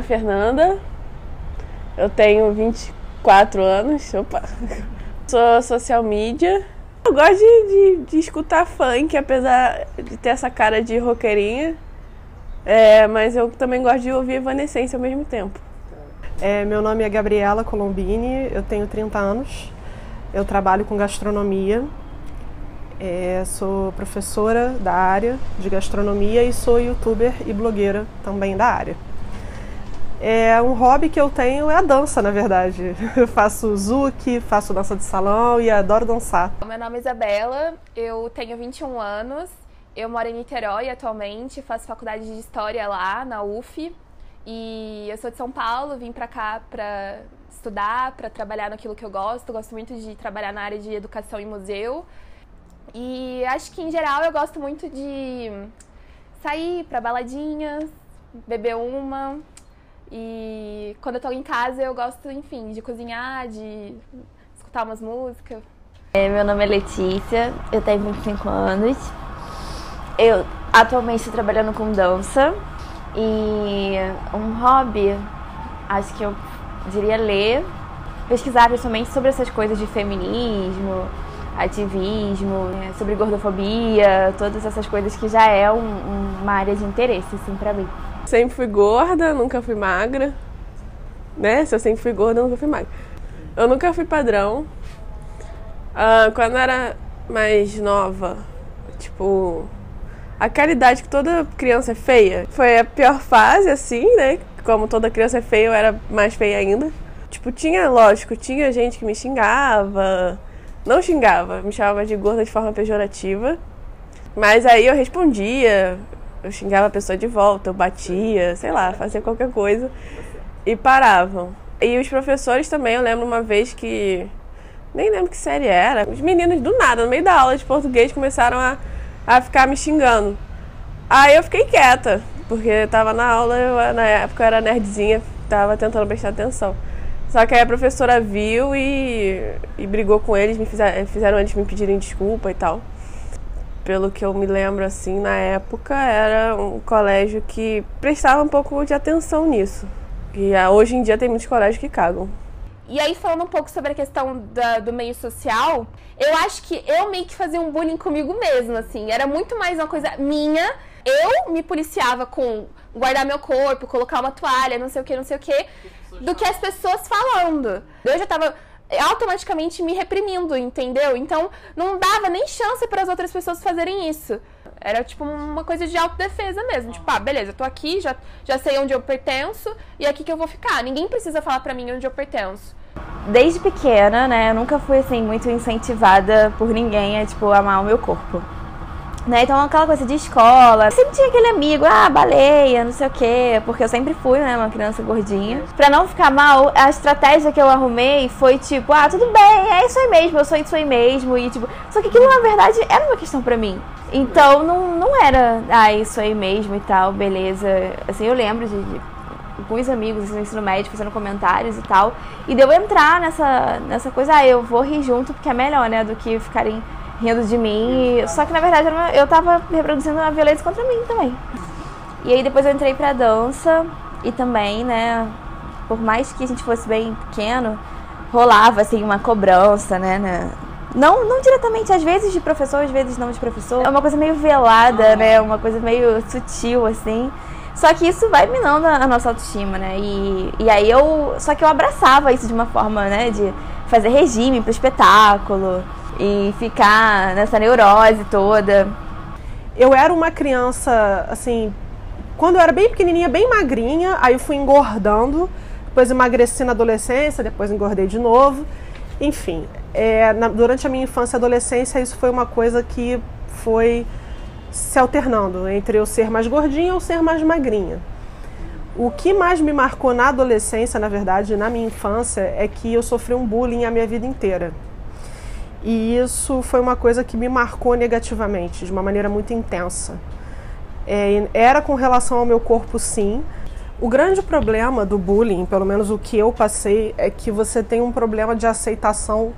Fernanda, eu tenho 24 anos, sou social media. Eu gosto de escutar funk, apesar de ter essa cara de roqueirinha, mas eu também gosto de ouvir Evanescência ao mesmo tempo. Meu nome é Gabriela Colombini, eu tenho 30 anos, eu trabalho com gastronomia, sou professora da área de gastronomia e sou youtuber e blogueira também da área. Um hobby que eu tenho é a dança, na verdade. Eu faço zouk, faço dança de salão e adoro dançar. Meu nome é Isabela, eu tenho 21 anos, eu moro em Niterói atualmente, faço faculdade de História lá na UF. E eu sou de São Paulo, vim pra cá pra estudar, pra trabalhar naquilo que eu gosto muito de trabalhar na área de educação e museu. E acho que, em geral, eu gosto muito de sair pra baladinhas, beber uma. E quando eu tô em casa, eu gosto, enfim, de cozinhar, de escutar umas músicas. Meu nome é Letícia, eu tenho 25 anos. Eu atualmente estou trabalhando com dança. E um hobby, acho que eu diria ler, pesquisar principalmente sobre essas coisas de feminismo, ativismo, sobre gordofobia, todas essas coisas que já é uma área de interesse, assim, pra mim. Sempre fui gorda, nunca fui magra, né? Se eu sempre fui gorda, eu nunca fui magra. Eu nunca fui padrão. Quando eu era mais nova, tipo, aquela idade que toda criança é feia, foi a pior fase, assim, né? Como toda criança é feia, eu era mais feia ainda. Tipo, tinha gente que me xingava, não xingava, me chamava de gorda de forma pejorativa. Mas aí eu respondia, eu xingava a pessoa de volta, eu batia, sei lá, fazia qualquer coisa e paravam. E os professores também, eu lembro uma vez que, nem lembro que série era, os meninos do nada, no meio da aula de português, começaram a ficar me xingando. Aí eu fiquei quieta, porque eu tava na aula, na época eu era nerdzinha, tava tentando prestar atenção. Só que aí a professora viu e brigou com eles, fizeram eles me pedirem desculpa e tal. Pelo que eu me lembro, assim, na época, era um colégio que prestava um pouco de atenção nisso. E hoje em dia tem muitos colégios que cagam. E aí, falando um pouco sobre a questão do meio social, eu acho que eu meio que fazia um bullying comigo mesma, assim. Era muito mais uma coisa minha. Eu me policiava com guardar meu corpo, colocar uma toalha, não sei o que, do que as pessoas falando. Eu já tava automaticamente me reprimindo, entendeu? Então, não dava nem chance para as outras pessoas fazerem isso. Era tipo uma coisa de autodefesa mesmo. Tipo, beleza, eu tô aqui, já sei onde eu pertenço e é aqui que eu vou ficar. Ninguém precisa falar pra mim onde eu pertenço. Desde pequena, né, eu nunca fui, assim, muito incentivada por ninguém a, tipo, amar o meu corpo. Né, então aquela coisa de escola, sempre tinha aquele amigo, baleia, não sei o quê, porque eu sempre fui, né, uma criança gordinha. Pra não ficar mal, a estratégia que eu arrumei foi tipo, tudo bem, é isso aí mesmo, eu sou isso aí mesmo, e tipo, só que aquilo na verdade era uma questão pra mim. Então não era, isso aí mesmo e tal, beleza. Assim, eu lembro de alguns amigos no ensino médio fazendo comentários e tal, e deu entrar nessa coisa, eu vou rir junto porque é melhor, né, do que ficarem rindo de mim. Só que na verdade eu tava reproduzindo a violência contra mim também. E aí depois eu entrei pra dança e também, né, por mais que a gente fosse bem pequeno, rolava assim uma cobrança, né, não diretamente, às vezes de professor, às vezes não de professor. É uma coisa meio velada, né, uma coisa meio sutil assim. Só que isso vai minando a nossa autoestima, né, e aí só que eu abraçava isso de uma forma, né, de fazer regime pro espetáculo e ficar nessa neurose toda. Eu era uma criança, assim, quando eu era bem pequenininha, bem magrinha, aí eu fui engordando, depois emagreci na adolescência, depois engordei de novo. Enfim, durante a minha infância e adolescência, isso foi uma coisa que foi se alternando entre eu ser mais gordinha ou ser mais magrinha. O que mais me marcou na adolescência, na verdade, na minha infância, é que eu sofri um bullying a minha vida inteira. E isso foi uma coisa que me marcou negativamente, de uma maneira muito intensa. Era com relação ao meu corpo, sim. O grande problema do bullying, pelo menos o que eu passei, é que você tem um problema de aceitação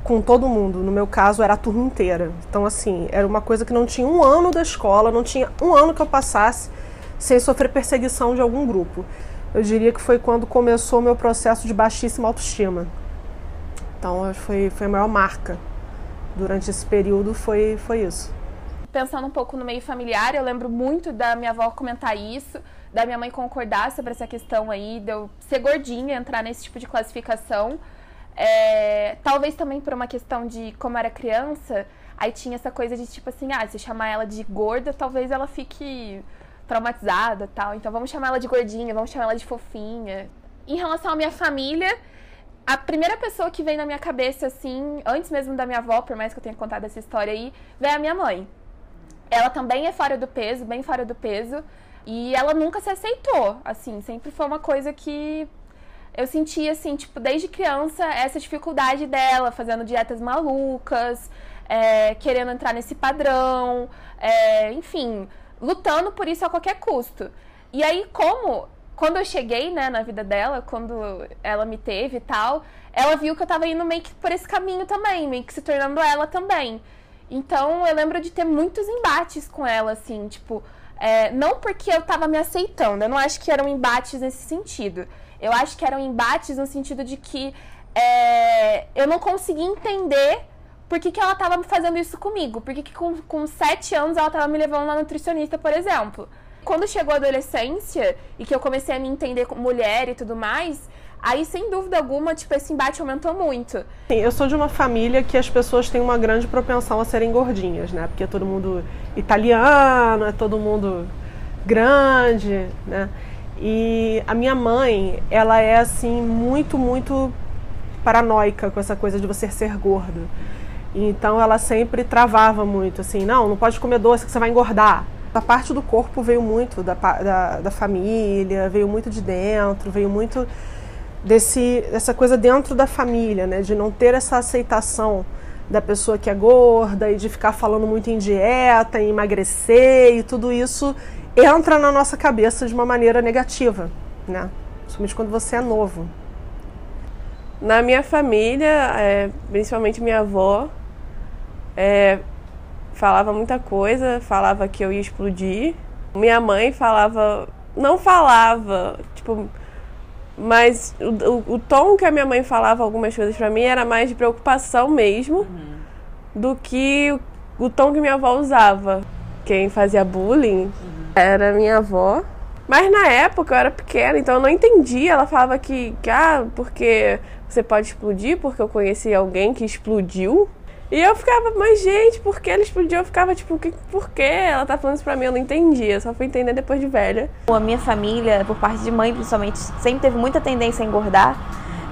com todo mundo. No meu caso, era a turma inteira. Então, assim, era uma coisa que não tinha um ano da escola, não tinha um ano que eu passasse sem sofrer perseguição de algum grupo. eu diria que foi quando começou o meu processo de baixíssima autoestima. Então, foi a maior marca durante esse período, foi isso. Pensando um pouco no meio familiar, eu lembro muito da minha avó comentar isso, da minha mãe concordar sobre essa questão aí, de eu ser gordinha, entrar nesse tipo de classificação. Talvez também por uma questão de como era criança, aí tinha essa coisa de tipo assim, se chamar ela de gorda, talvez ela fique traumatizada e tal. Então vamos chamar ela de gordinha, vamos chamar ela de fofinha. Em relação à minha família, a primeira pessoa que vem na minha cabeça, assim, antes mesmo da minha avó, por mais que eu tenha contado essa história aí, vem a minha mãe. Ela também é fora do peso, bem fora do peso, e ela nunca se aceitou, assim, sempre foi uma coisa que eu sentia, assim, tipo, desde criança, essa dificuldade dela, fazendo dietas malucas, querendo entrar nesse padrão, enfim, lutando por isso a qualquer custo. E aí, quando eu cheguei, né, na vida dela, quando ela me teve e tal, ela viu que eu tava indo meio que por esse caminho também, meio que se tornando ela também. Então, eu lembro de ter muitos embates com ela, assim, tipo, não porque eu tava me aceitando, eu não acho que eram embates nesse sentido. Eu acho que eram embates no sentido de que eu não conseguia entender por que ela tava fazendo isso comigo. Por que com 7 anos ela tava me levando na nutricionista, por exemplo. Quando chegou a adolescência e que eu comecei a me entender como mulher e tudo mais, aí, sem dúvida alguma, tipo, esse embate aumentou muito. Sim, eu sou de uma família que as pessoas têm uma grande propensão a serem gordinhas, né? Porque é todo mundo italiano, é todo mundo grande, né? E a minha mãe, ela é, assim, muito, muito paranoica com essa coisa de você ser gordo. Então, ela sempre travava muito, assim, não pode comer doce que você vai engordar. A parte do corpo veio muito da família, veio muito de dentro, veio muito dessa coisa dentro da família, né? De não ter essa aceitação da pessoa que é gorda e de ficar falando muito em dieta, em emagrecer, e tudo isso entra na nossa cabeça de uma maneira negativa, né? Principalmente quando você é novo. Na minha família, principalmente minha avó, falava muita coisa, falava que eu ia explodir. Minha mãe não falava, tipo, mas o tom que a minha mãe falava algumas coisas pra mim era mais de preocupação mesmo, do que o tom que minha avó usava. Quem fazia bullying era minha avó. Mas na época eu era pequena, então eu não entendia. Ela falava porque você pode explodir, porque eu conheci alguém que explodiu. E eu ficava, mas gente, por que ela explodiu? Eu ficava tipo, por que ela tá falando isso pra mim? Eu não entendia, só fui entender depois de velha. A minha família, por parte de mãe principalmente, sempre teve muita tendência a engordar.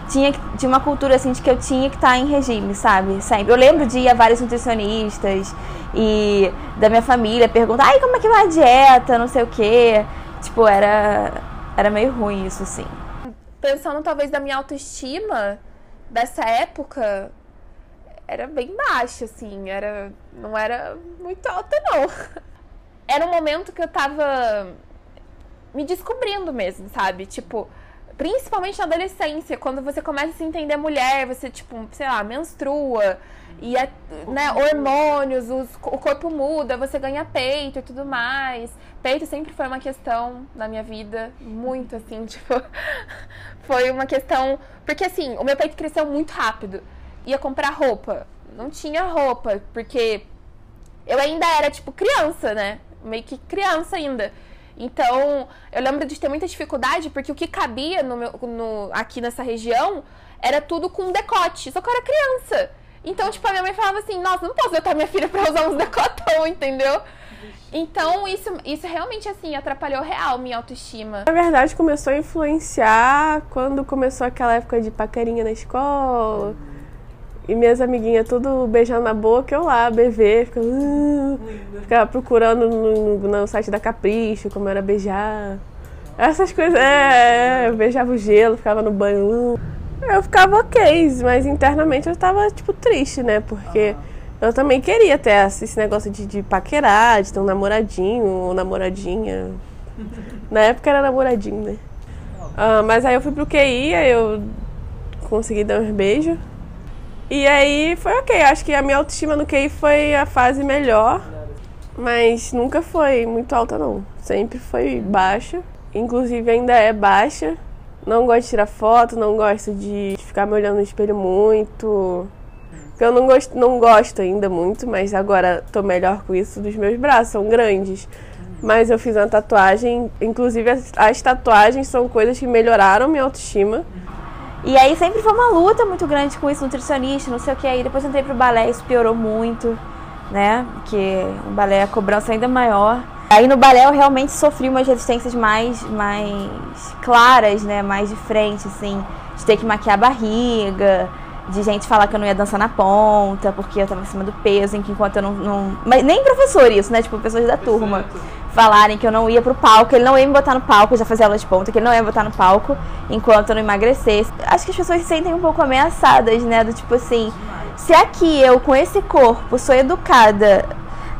Tinha uma cultura assim de que eu tinha que estar em regime, sabe? Sempre. Eu lembro de ir a vários nutricionistas e da minha família perguntar, como é que vai a dieta, não sei o quê. Tipo, era meio ruim isso, assim. Pensando talvez da minha autoestima dessa época, era bem baixa, assim, não era muito alta, não. Era um momento que eu tava me descobrindo mesmo, sabe? Tipo, principalmente na adolescência, quando você começa a se entender mulher, você, tipo, sei lá, menstrua, e né, hormônios, o corpo muda, você ganha peito e tudo mais. Peito sempre foi uma questão na minha vida, muito, assim, tipo, foi uma questão... Porque, assim, o meu peito cresceu muito rápido. Ia comprar roupa, não tinha roupa, porque eu ainda era, tipo, criança, né? Meio que criança ainda. Então, eu lembro de ter muita dificuldade, porque o que cabia aqui nessa região era tudo com decote, só que eu era criança. Então, tipo, a minha mãe falava assim, nossa, não posso botar minha filha pra usar uns decotão, entendeu? Então, isso realmente, assim, atrapalhou real minha autoestima. Na verdade, começou a influenciar quando começou aquela época de paquerinha na escola. E minhas amiguinhas tudo beijando na boca, eu lá, bebê, ficava procurando no site da Capricho como era beijar. Essas coisas, eu beijava o gelo, ficava no banho. Eu ficava ok, mas internamente eu tava, tipo, triste, né? Porque eu também queria ter esse negócio de paquerar, de ter um namoradinho ou namoradinha. Na época era namoradinho, né? Mas aí eu fui pro QI, aí eu consegui dar uns beijos. E aí foi ok, acho que a minha autoestima no QI foi a fase melhor, mas nunca foi muito alta não, sempre foi baixa. inclusive ainda é baixa. Não gosto de tirar foto, não gosto de ficar me olhando no espelho muito. Porque eu não gosto ainda muito, mas agora tô melhor com isso dos meus braços, são grandes. Mas eu fiz uma tatuagem, inclusive as tatuagens são coisas que melhoraram minha autoestima. E aí sempre foi uma luta muito grande com isso, nutricionista, não sei o que. Aí depois eu entrei pro balé, isso piorou muito, né? Porque o balé a cobrança ainda maior. Aí no balé eu realmente sofri umas resistências mais claras, né? Mais de frente, assim. De ter que maquiar a barriga, de gente falar que eu não ia dançar na ponta, porque eu tava em cima do peso, enquanto eu não... Mas nem professor isso, né? Tipo, pessoas da turma falarem que eu não ia pro palco, ele não ia me botar no palco, eu já fazia aula de ponta, que ele não ia me botar no palco enquanto eu não emagrecesse. Acho que as pessoas se sentem um pouco ameaçadas, né? Do tipo assim, se aqui eu, com esse corpo, sou educada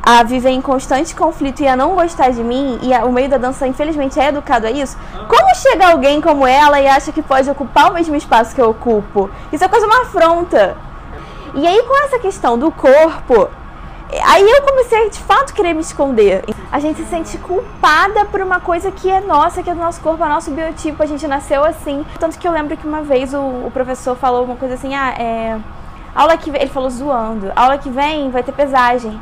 a viver em constante conflito e a não gostar de mim, e o meio da dança, infelizmente, é educado a isso, como chega alguém como ela e acha que pode ocupar o mesmo espaço que eu ocupo? Isso é quase uma afronta. E aí, com essa questão do corpo, aí eu comecei, de fato, querer me esconder. A gente se sente culpada por uma coisa que é nossa, que é do nosso corpo, é nosso biotipo, a gente nasceu assim. Tanto que eu lembro que uma vez o professor falou uma coisa assim, aula que vem, ele falou zoando, aula que vem vai ter pesagem,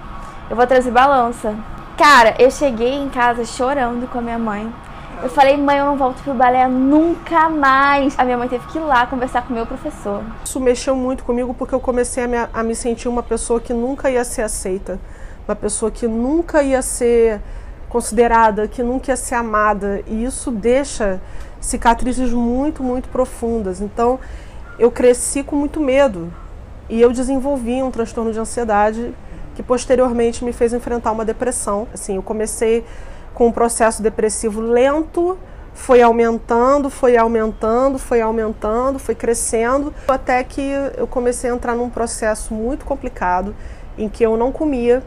eu vou trazer balança. Cara, eu cheguei em casa chorando com a minha mãe. Eu falei, mãe, eu não volto pro balé nunca mais. A minha mãe teve que ir lá conversar com o meu professor. Isso mexeu muito comigo porque eu comecei a me sentir uma pessoa que nunca ia ser aceita. Uma pessoa que nunca ia ser considerada, que nunca ia ser amada. E isso deixa cicatrizes muito, muito profundas. Então, eu cresci com muito medo. E eu desenvolvi um transtorno de ansiedade que posteriormente me fez enfrentar uma depressão. Assim, eu comecei com um processo depressivo lento, foi aumentando, foi crescendo, até que eu comecei a entrar num processo muito complicado, em que eu não comia,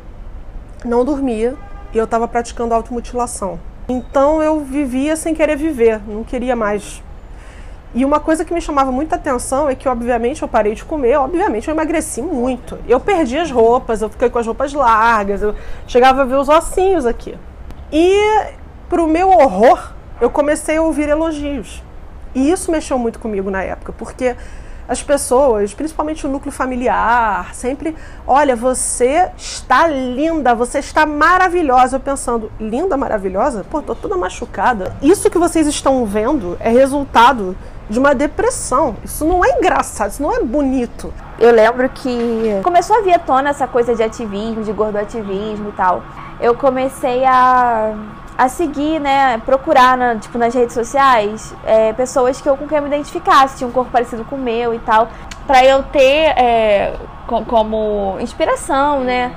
não dormia, e eu estava praticando automutilação. Então eu vivia sem querer viver, não queria mais. E uma coisa que me chamava muita atenção é que, obviamente, eu parei de comer, obviamente eu emagreci muito. Eu perdi as roupas, eu fiquei com as roupas largas, eu chegava a ver os ossinhos aqui. E, pro meu horror, eu comecei a ouvir elogios. E isso mexeu muito comigo na época, porque as pessoas, principalmente o núcleo familiar, sempre, olha, você está linda, você está maravilhosa. Eu pensando, linda, maravilhosa? Pô, tô toda machucada. Isso que vocês estão vendo é resultado de uma depressão. Isso não é engraçado, isso não é bonito. Eu lembro que começou a vir à tona essa coisa de ativismo, de gordoativismo e tal. Eu comecei a seguir, né, procurar nas redes sociais pessoas com quem eu me identificasse, tinha um corpo parecido com o meu e tal, pra eu ter como inspiração, né?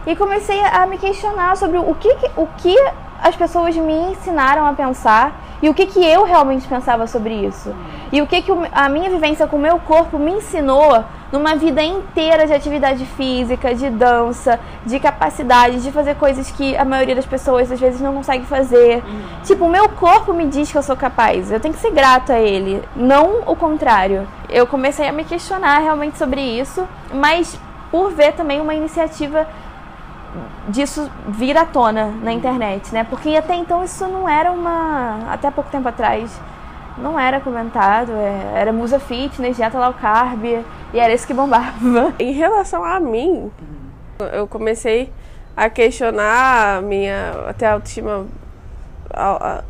E comecei a me questionar sobre o que as pessoas me ensinaram a pensar e o que eu realmente pensava sobre isso. E o que a minha vivência com o meu corpo me ensinou numa vida inteira de atividade física, de dança, de capacidade de fazer coisas que a maioria das pessoas às vezes não consegue fazer. Tipo, o meu corpo me diz que eu sou capaz, eu tenho que ser grata a ele, não o contrário. Eu comecei a me questionar realmente sobre isso, mas por ver também uma iniciativa disso vir à tona na internet, né? Porque até então isso não era até pouco tempo atrás, não era comentado, era musa fitness, dieta low carb, e era isso que bombava. Em relação a mim, eu comecei a questionar a minha até autoestima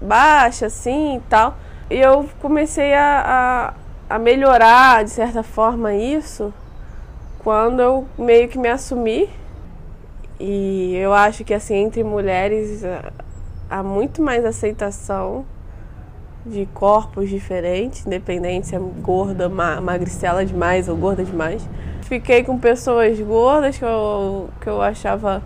baixa, assim, e tal. E eu comecei a melhorar, de certa forma, isso quando eu meio que me assumi. E eu acho que, assim, entre mulheres há muito mais aceitação de corpos diferentes, independente se é gorda, magricela demais ou gorda demais. Fiquei com pessoas gordas que eu achava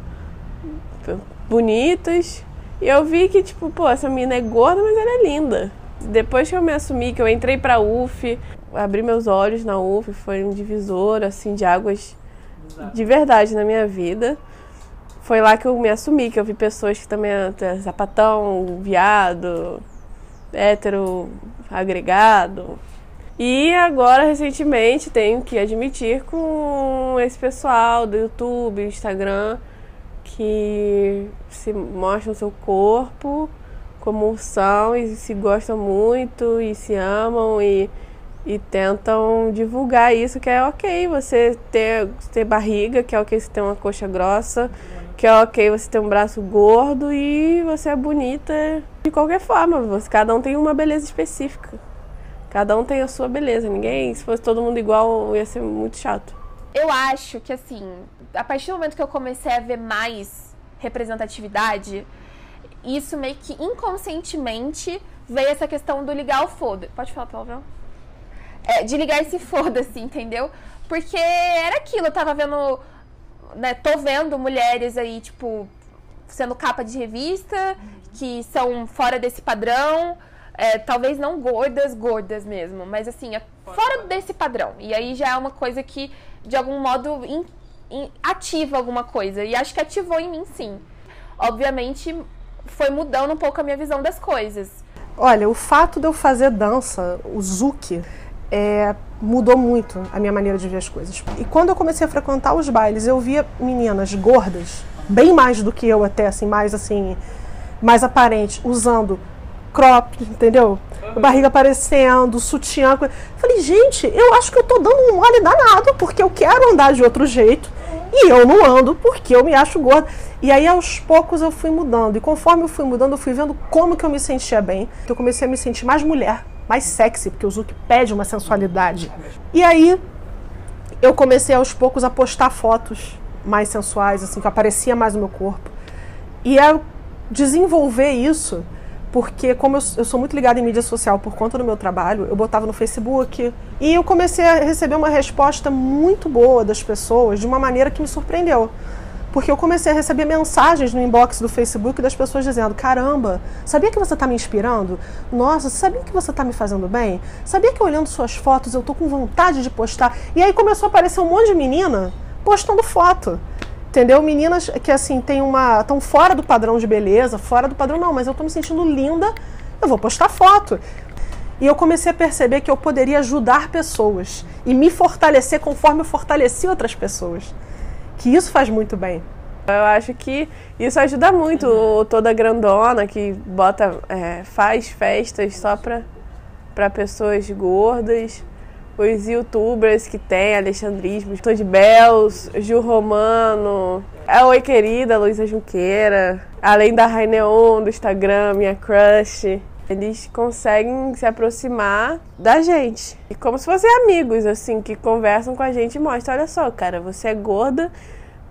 bonitas. E eu vi que, tipo, pô, essa menina é gorda, mas ela é linda. Depois que eu me assumi, que eu entrei pra UF, abri meus olhos na UF, foi um divisor, assim, de águas de verdade na minha vida. Foi lá que eu me assumi, que eu vi pessoas que também eram sapatão, viado, hétero, agregado. E agora, recentemente, tenho que admitir com esse pessoal do YouTube, Instagram, que se mostram seu corpo como são e se gostam muito e se amam e tentam divulgar isso, que é ok você ter barriga, que é ok você ter uma coxa grossa, que é ok você ter um braço gordo e você é bonita de qualquer forma. Cada um tem uma beleza específica. Cada um tem a sua beleza. Ninguém, se fosse todo mundo igual, ia ser muito chato. Eu acho que, assim, a partir do momento que eu comecei a ver mais representatividade, isso meio que inconscientemente veio essa questão do ligar o foda. Pode falar palavrão? De ligar esse foda-se, entendeu? Porque era aquilo, eu tava vendo, né, tô vendo mulheres aí, tipo, sendo capa de revista, que são fora desse padrão, talvez não gordas mesmo, mas assim, fora desse padrão. E aí já é uma coisa que, de algum modo, ativa alguma coisa. E acho que ativou em mim, sim. Obviamente, foi mudando um pouco a minha visão das coisas. Olha, o fato de eu fazer dança, o Zouk, mudou muito a minha maneira de ver as coisas. E quando eu comecei a frequentar os bailes, eu via meninas gordas, bem mais do que eu até, assim, mais aparente, usando crop, entendeu? Barriga aparecendo, sutiã. Falei, gente, eu acho que eu tô dando um mole danado, porque eu quero andar de outro jeito e eu não ando porque eu me acho gorda. E aí, aos poucos, eu fui mudando. E conforme eu fui mudando, eu fui vendo como que eu me sentia bem. Eu comecei a me sentir mais mulher, mais sexy, porque o Zouk pede uma sensualidade. E aí, eu comecei aos poucos a postar fotos mais sensuais, assim, que aparecia mais no meu corpo. E a desenvolver isso, porque como eu sou muito ligada em mídia social por conta do meu trabalho, eu botava no Facebook e eu comecei a receber uma resposta muito boa das pessoas, de uma maneira que me surpreendeu. Porque eu comecei a receber mensagens no inbox do Facebook das pessoas dizendo: caramba, sabia que você está me inspirando? Nossa, sabia que você está me fazendo bem? Sabia que olhando suas fotos eu tô com vontade de postar? E aí começou a aparecer um monte de menina postando foto. Entendeu? Meninas que, assim, estão fora do padrão de beleza, fora do padrão, não, mas eu tô me sentindo linda, eu vou postar foto. E eu comecei a perceber que eu poderia ajudar pessoas e me fortalecer conforme eu fortaleci outras pessoas. Que isso faz muito bem. Eu acho que isso ajuda muito, toda grandona que faz festas só pra pessoas gordas. Os youtubers que tem, Alexandrismo, Todd Bells, Ju Romano, a Oi Querida, Luísa Junqueira, além da Raineon, do Instagram, minha crush. Eles conseguem se aproximar da gente. E como se fossem amigos, assim, que conversam com a gente e mostram: olha só, cara, você é gorda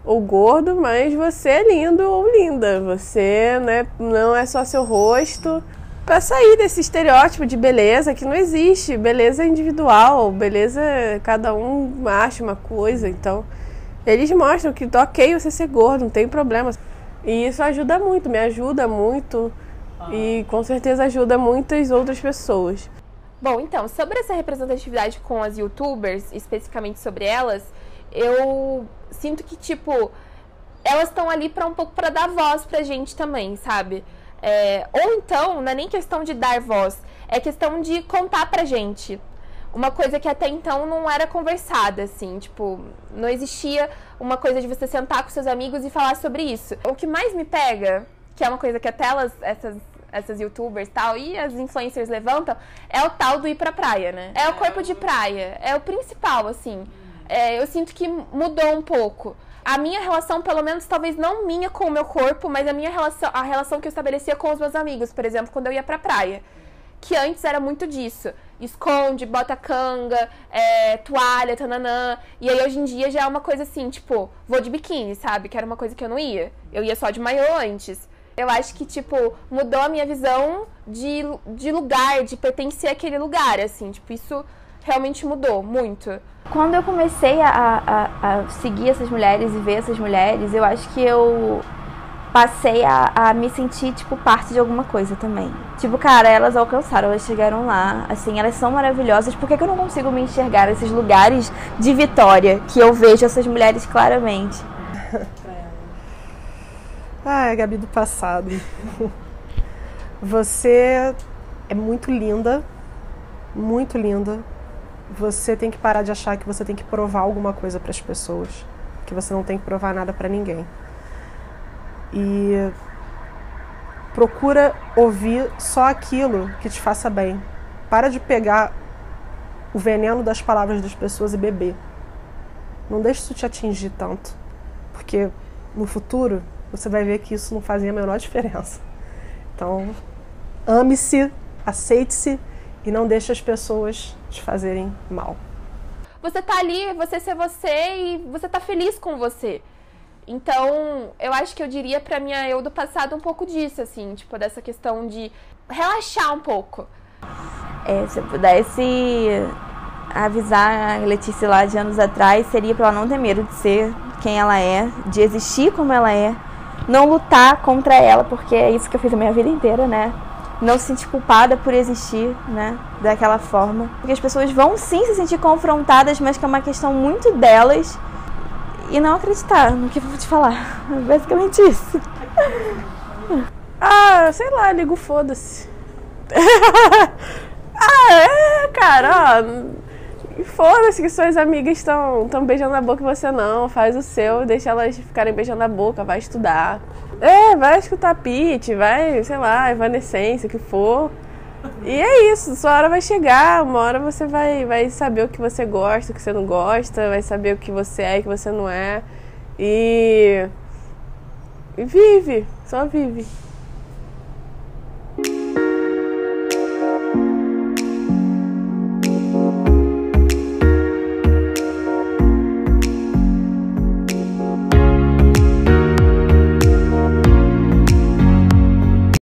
ou gordo, mas você é lindo ou linda. Você, né, não é só seu rosto. Pra sair desse estereótipo de beleza que não existe. Beleza individual, beleza, cada um acha uma coisa. Então, eles mostram que ok você ser gordo, não tem problema. E isso ajuda muito, me ajuda muito. E com certeza ajuda muitas outras pessoas. Bom, então, sobre essa representatividade com as youtubers, especificamente sobre elas, eu sinto que, tipo, elas estão ali pra um pouco pra dar voz pra gente também, sabe? Ou então, não é nem questão de dar voz, é questão de contar pra gente. Uma coisa que até então não era conversada, assim, tipo, não existia uma coisa de você sentar com seus amigos e falar sobre isso. O que mais me pega, que é uma coisa que até essas youtubers e tal, e as influencers levantam, é o tal do ir pra praia, né? É o corpo de praia, é o principal, assim. Eu sinto que mudou um pouco. A minha relação, pelo menos, talvez não minha com o meu corpo, mas a relação que eu estabelecia com os meus amigos, por exemplo, quando eu ia pra praia. Que antes era muito disso. Esconde, bota canga, toalha, tananã. E aí, hoje em dia, já é uma coisa assim, tipo, vou de biquíni, sabe? Que era uma coisa que eu não ia. Eu ia só de maiô antes. Eu acho que, tipo, mudou a minha visão de lugar, de pertencer àquele lugar, assim. Tipo, isso realmente mudou muito. Quando eu comecei a seguir essas mulheres e ver essas mulheres, eu acho que eu passei a me sentir, tipo, parte de alguma coisa também. Tipo, cara, elas alcançaram, elas chegaram lá, assim, elas são maravilhosas. Por que eu não consigo me enxergar nesses lugares de vitória que eu vejo essas mulheres claramente? Ai, Gabi do passado. Você é muito linda, muito linda. Você tem que parar de achar que você tem que provar alguma coisa para as pessoas, que você não tem que provar nada para ninguém. E Procura ouvir só aquilo que te faça bem. Para de pegar o veneno das palavras das pessoas e beber. Não deixe isso te atingir tanto, porque no futuro você vai ver que isso não fazia a menor diferença. Então, ame-se, aceite-se e não deixe as pessoas te fazerem mal. Você tá ali, você ser você e você tá feliz com você. Então, eu acho que eu diria pra minha eu do passado um pouco disso, assim, tipo, dessa questão de relaxar um pouco. Se eu pudesse avisar a Letícia lá de anos atrás, seria pra ela não ter medo de ser quem ela é, de existir como ela é, não lutar contra ela, porque é isso que eu fiz a minha vida inteira, né? Não se sentir culpada por existir, né? Daquela forma. Porque as pessoas vão sim se sentir confrontadas, mas que é uma questão muito delas. E não acreditar no que eu vou te falar. É basicamente isso. Sei lá, ligo foda-se. Cara, ó. Foda-se que suas amigas estão beijando a boca e você não. Faz o seu, deixa elas ficarem beijando a boca, vai estudar. Vai escutar Pitty, vai, sei lá, Evanescence, o que for. E é isso, sua hora vai chegar, uma hora você vai saber o que você gosta, o que você não gosta, vai saber o que você é e o que você não é. E vive, só vive.